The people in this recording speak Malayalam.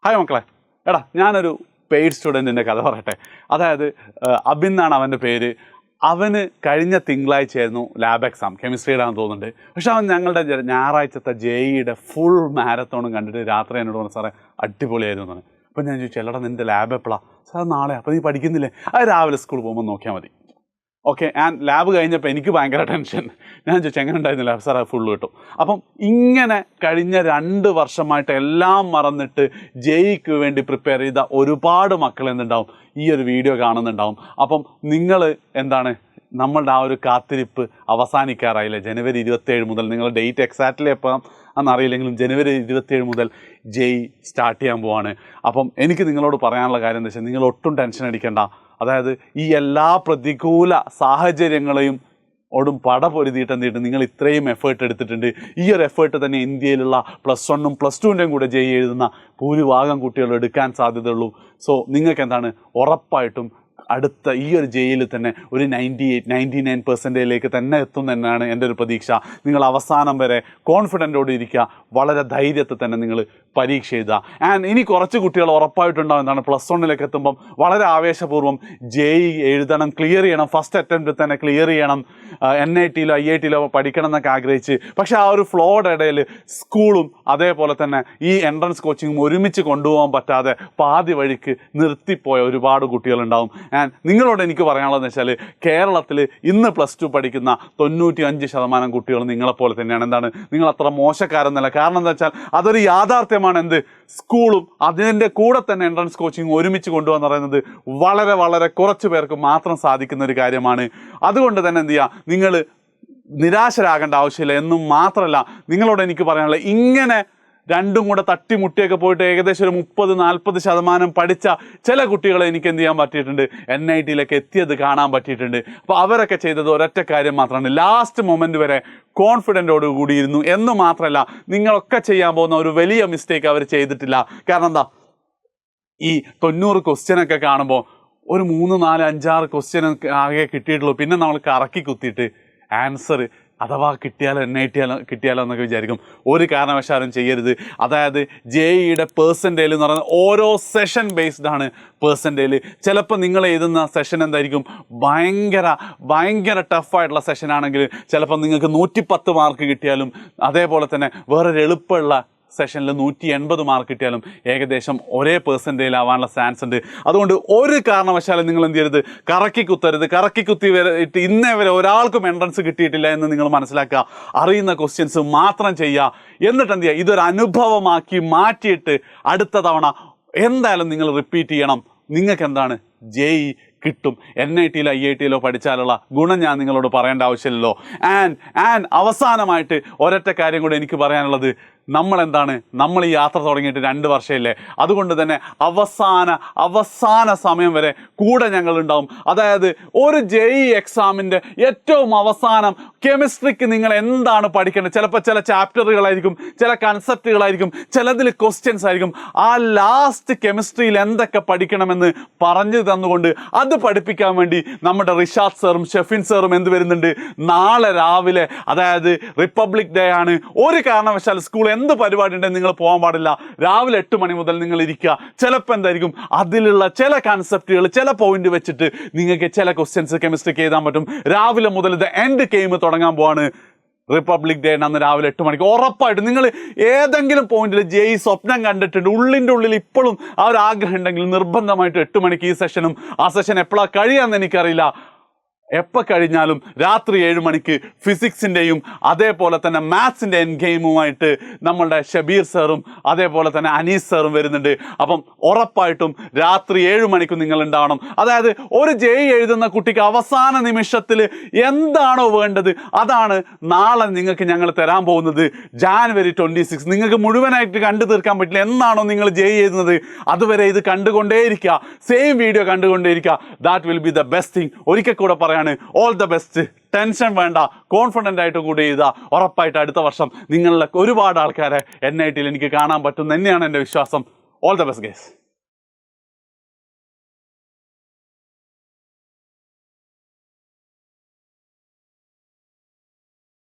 ഹായ് മക്കളെ, എടാ ഞാനൊരു പെയ്ഡ് സ്റ്റുഡൻറ്റിൻ്റെ കഥ പറയട്ടെ. അതായത് അബിൻ എന്നാണ് അവൻ്റെ പേര്. അവന് കഴിഞ്ഞ തിങ്കളാഴ്ചയായിരുന്നു ലാബ് എക്സാം, കെമിസ്ട്രിയിലാണെന്ന് തോന്നുന്നുണ്ട്. പക്ഷെ അവൻ ഞങ്ങളുടെ ഞായറാഴ്ചത്തെ JEE ഫുൾ മാരത്തോണും കണ്ടിട്ട് രാത്രി എന്നോട് പറഞ്ഞു, സാറേ അടിപൊളിയായിരുന്നു എന്നാണ്. അപ്പോൾ ഞാൻ ചോദിച്ചു, എല്ലടാ നിൻ്റെ ലാബ് എപ്പോഴാണ്? സാർ നാളെ. അപ്പോൾ നീ പഠിക്കുന്നില്ലേ? അത് രാവിലെ സ്കൂളിൽ പോകുമ്പോൾ നോക്കിയാൽ മതി. ഓക്കെ, ആൻഡ് ലാബ് കഴിഞ്ഞപ്പോൾ എനിക്ക് ഭയങ്കര ടെൻഷൻ. ഞാൻ ചോദിച്ചു എങ്ങനെ ഉണ്ടായിരുന്നു ലാബ്? സാർ അത് ഫുള്ള് കിട്ടും. അപ്പം ഇങ്ങനെ കഴിഞ്ഞ 2 വർഷമായിട്ട് എല്ലാം മറന്നിട്ട് JEEക്ക് വേണ്ടി പ്രിപ്പയർ ചെയ്ത ഒരുപാട് മക്കൾ എന്തുണ്ടാവും, ഈ ഒരു വീഡിയോ കാണുന്നുണ്ടാവും. അപ്പം നിങ്ങൾ എന്താണ്, നമ്മളുടെ ആ ഒരു കാത്തിരിപ്പ് അവസാനിക്കാറായില്ലേ? ജനുവരി 27 മുതൽ, നിങ്ങൾ ഡേറ്റ് എക്സാക്റ്റ്ലി എപ്പോൾ എന്നറിയില്ലെങ്കിലും ജനുവരി 27 മുതൽ JEE സ്റ്റാർട്ട് ചെയ്യാൻ പോവാണ്. അപ്പം എനിക്ക് നിങ്ങളോട് പറയാനുള്ള കാര്യം എന്താ വെച്ചാൽ, നിങ്ങൾ ഒട്ടും ടെൻഷൻ അടിക്കേണ്ട. അതായത് ഈ എല്ലാ പ്രതികൂല സാഹചര്യങ്ങളെയും ഒടും പടപൊരുതിയിട്ട് നിങ്ങൾ ഇത്രയും എഫേർട്ട് എടുത്തിട്ടുണ്ട്. ഈ ഒരു എഫേർട്ട് തന്നെ ഇന്ത്യയിലുള്ള +1ഉം +2ൻ്റെയും കൂടെ JEE എഴുതുന്ന ഭൂരിഭാഗം കുട്ടികൾ എടുക്കാൻ സാധ്യതയുള്ളൂ. സോ നിങ്ങൾക്ക് എന്താണ്, ഉറപ്പായിട്ടും അടുത്ത ഈ ഒരു JEEയിൽ തന്നെ ഒരു 98-99% തന്നെ എത്തും തന്നെയാണ് എൻ്റെ ഒരു പ്രതീക്ഷ. നിങ്ങൾ അവസാനം വരെ കോൺഫിഡൻറ്റോടെ ഇരിക്കുക, വളരെ ധൈര്യത്തിൽ തന്നെ നിങ്ങൾ പരീക്ഷ എഴുതുക. ആൻഡ് ഇനി കുറച്ച് കുട്ടികൾ ഉറപ്പായിട്ടുണ്ടാവും എന്താണ്, +1ലേക്ക് എത്തുമ്പം വളരെ ആവേശപൂർവ്വം JEE എഴുതണം, ക്ലിയർ ചെയ്യണം, ഫസ്റ്റ് അറ്റംപ്റ്റ് തന്നെ ക്ലിയർ ചെയ്യണം, NITയിലോ IITയിലോ പഠിക്കണം എന്നൊക്കെ ആഗ്രഹിച്ച്. പക്ഷേ ആ ഒരു ഫ്ലോയുടെ ഇടയിൽ സ്കൂളും അതേപോലെ തന്നെ ഈ എൻട്രൻസ് കോച്ചിങ്ങും ഒരുമിച്ച് കൊണ്ടുപോകാൻ പറ്റാതെ പാതി വഴിക്ക് നിർത്തിപ്പോയ ഒരുപാട് കുട്ടികളുണ്ടാവും. ആൻഡ് നിങ്ങളോട് എനിക്ക് പറയാനുള്ളതെന്ന് വെച്ചാൽ, കേരളത്തിൽ ഇന്ന് +2 പഠിക്കുന്ന 95% കുട്ടികൾ നിങ്ങളെപ്പോലെ തന്നെയാണ്. എന്താണ്, നിങ്ങൾ അത്ര മോശക്കാരെന്നല്ല. കാരണം എന്താ വെച്ചാൽ അതൊരു യാഥാർത്ഥ്യമാണ്. എന്ത്, സ്കൂളും അതിൻ്റെ കൂടെ തന്നെ എൻട്രൻസ് കോച്ചിങ് ഒരുമിച്ച് കൊണ്ടുപോകാന്ന് പറയുന്നത് വളരെ വളരെ കുറച്ച് പേർക്ക് മാത്രം സാധിക്കുന്ന ഒരു കാര്യമാണ്. അതുകൊണ്ട് തന്നെ എന്ത് ചെയ്യുക, നിങ്ങൾ നിരാശരാകേണ്ട ആവശ്യമില്ല. എന്നും മാത്രമല്ല, നിങ്ങളോട് എനിക്ക് പറയാനുള്ളത്, ഇങ്ങനെ രണ്ടും കൂടെ തട്ടിമുട്ടിയൊക്കെ പോയിട്ട് ഏകദേശം ഒരു 30-40% പഠിച്ച ചില കുട്ടികളെ എനിക്ക് എന്ത് ചെയ്യാൻ പറ്റിയിട്ടുണ്ട്, NITയിലൊക്കെ എത്തിയത് കാണാൻ പറ്റിയിട്ടുണ്ട്. അപ്പോൾ അവരൊക്കെ ചെയ്തത് ഒരൊറ്റ കാര്യം മാത്രമാണ്, ലാസ്റ്റ് മൊമെൻ്റ് വരെ കോൺഫിഡൻറ്റോട് കൂടിയിരുന്നു. എന്ന് മാത്രമല്ല, നിങ്ങളൊക്കെ ചെയ്യാൻ പോകുന്ന ഒരു വലിയ മിസ്റ്റേക്ക് അവർ ചെയ്തിട്ടില്ല. കാരണം എന്താ, ഈ 90 ക്വസ്റ്റ്യനൊക്കെ കാണുമ്പോൾ ഒരു 3, 4, 5, 6 ആകെ കിട്ടിയിട്ടുള്ളൂ. പിന്നെ നമ്മൾ കറക്കി കുത്തിയിട്ട് ആൻസർ അഥവാ കിട്ടിയാലോ എന്നൊക്കെ വിചാരിക്കും. ഒരു കാരണവശാലും ചെയ്യരുത്. അതായത് JEEയുടെ പെർസെൻറ്റേജ് എന്ന് പറയുന്നത് ഓരോ സെഷൻ ബേസ്ഡ് ആണ്. പെർസെൻറ്റേജ് ചിലപ്പോൾ നിങ്ങൾ എഴുതുന്ന സെഷൻ എന്തായിരിക്കും, ഭയങ്കര ടഫായിട്ടുള്ള സെഷനാണെങ്കിൽ ചിലപ്പോൾ നിങ്ങൾക്ക് 110 മാർക്ക് കിട്ടിയാലും, അതേപോലെ തന്നെ വേറൊരു എളുപ്പമുള്ള സെഷനിൽ 180 മാർക്ക് കിട്ടിയാലും ഏകദേശം ഒരേ പെർസെൻറ്റേജ് ആവാനുള്ള ചാൻസ് ഉണ്ട്. അതുകൊണ്ട് ഒരു കാരണവശാലും നിങ്ങൾ എന്ത് ചെയ്യരുത്, കറക്കി കുത്തി വരെ ഇന്നേ വരെ ഒരാൾക്കും എൻട്രൻസ് കിട്ടിയിട്ടില്ല എന്ന് നിങ്ങൾ മനസ്സിലാക്കുക. അറിയുന്ന ക്വസ്റ്റ്യൻസ് മാത്രം ചെയ്യുക. എന്നിട്ട് എന്ത് ചെയ്യുക, ഇതൊരു അനുഭവമാക്കി മാറ്റിയിട്ട് അടുത്ത തവണ എന്തായാലും നിങ്ങൾ റിപ്പീറ്റ് ചെയ്യണം. നിങ്ങൾക്ക് എന്താണ്, JEE കിട്ടും. NITയിലോ IITയിലോ പഠിച്ചാലുള്ള ഗുണം ഞാൻ നിങ്ങളോട് പറയേണ്ട ആവശ്യമില്ലല്ലോ. ആൻഡ് അവസാനമായിട്ട് ഒരൊറ്റ കാര്യം കൂടെ എനിക്ക് പറയാനുള്ളത്, നമ്മൾ ഈ യാത്ര തുടങ്ങിയിട്ട് 2 വർഷമില്ലേ. അതുകൊണ്ട് തന്നെ അവസാന സമയം വരെ കൂടെ ഞങ്ങളുണ്ടാവും. അതായത് ഒരു JEE എക്സാമിൻ്റെ ഏറ്റവും അവസാനം കെമിസ്ട്രിക്ക് നിങ്ങൾ എന്താണ് പഠിക്കേണ്ടത്, ചിലപ്പോൾ ചില ചാപ്റ്ററുകളായിരിക്കും, ചില കൺസെപ്റ്റുകളായിരിക്കും, ചിലതിൽ ക്വസ്റ്റ്യൻസ് ആയിരിക്കും. ആ ലാസ്റ്റ് കെമിസ്ട്രിയിൽ എന്തൊക്കെ പഠിക്കണമെന്ന് പറഞ്ഞു തന്നുകൊണ്ട് അത് പഠിപ്പിക്കാൻ വേണ്ടി നമ്മുടെ റിഷാദ് സാറും ഷെഫിൻ സാറും എന്ത് വരുന്നുണ്ട്, നാളെ രാവിലെ. അതായത് റിപ്പബ്ലിക് ഡേ ആണ്. ഒരു കാരണവശാൽ സ്കൂൾ എന്ത് പരിപാടി ഉണ്ടെങ്കിൽ നിങ്ങൾ പോകാൻ പാടില്ല. രാവിലെ 8 മണി മുതൽ നിങ്ങൾ ഇരിക്കുക. ചിലപ്പോൾ എന്തായിരിക്കും, അതിലുള്ള ചില കൺസെപ്റ്റുകൾ, ചില പോയിന്റ് വെച്ചിട്ട് നിങ്ങൾക്ക് ചില ക്വസ്റ്റ്യൻസ് കെമിസ്ട്രിക്ക് എഴുതാൻ പറ്റും. രാവിലെ മുതൽ ഇത് എൻഡ് ഗെയിം തുടങ്ങാൻ പോവാണ്. റിപ്പബ്ലിക് ഡേ അന്ന് രാവിലെ 8 മണിക്ക് ഉറപ്പായിട്ട് നിങ്ങൾ ഏതെങ്കിലും പോയിന്റിൽ JEE സ്വപ്നം കണ്ടിട്ടുണ്ട്, ഉള്ളിൻ്റെ ഉള്ളിൽ ഇപ്പോഴും ആ ഒരു ആഗ്രഹം ഉണ്ടെങ്കിൽ നിർബന്ധമായിട്ട് 8 മണിക്ക് ഈ സെഷനും, ആ സെഷൻ എപ്പോഴാണ് കഴിയാമെന്ന് എനിക്കറിയില്ല, എപ്പോൾ കഴിഞ്ഞാലും രാത്രി 7 മണിക്ക് ഫിസിക്സിൻ്റെയും അതേപോലെ തന്നെ മാത്സിൻ്റെ എൻ ഗെയിമുമായിട്ട് നമ്മളുടെ ഷബീർ സാറും അതേപോലെ തന്നെ അനീസ് സാറും വരുന്നുണ്ട്. അപ്പം ഉറപ്പായിട്ടും രാത്രി 7 മണിക്ക് നിങ്ങൾ ഉണ്ടാവണം. അതായത് ഒരു JEE എഴുതുന്ന കുട്ടിക്ക് അവസാന നിമിഷത്തിൽ എന്താണോ വേണ്ടത് അതാണ് നാളെ നിങ്ങൾക്ക് ഞങ്ങൾ തരാൻ പോകുന്നത്. ജാനുവരി 26 നിങ്ങൾക്ക് മുഴുവനായിട്ട് കണ്ടു തീർക്കാൻ പറ്റില്ല. എന്നാണോ നിങ്ങൾ JEE എഴുതുന്നത് അതുവരെ ഇത് കണ്ടുകൊണ്ടേയിരിക്കുക, സെയിം വീഡിയോ കണ്ടുകൊണ്ടേയിരിക്കുക. That will be the best thing. ഒരിക്കൽ കൂടെ പറയാം, ഓൾ ദ ബെസ്റ്റ്. ടെൻഷൻ വേണ്ട, കോൺഫിഡൻ്റ് ആയിട്ട് കൂടി ചെയ്താൽ ഉറപ്പായിട്ട് അടുത്ത വർഷം നിങ്ങളിലെ ഒരുപാട് ആൾക്കാരെ NITയിൽ എനിക്ക് കാണാൻ പറ്റും തന്നെയാണ് എൻ്റെ വിശ്വാസം. All the best guys.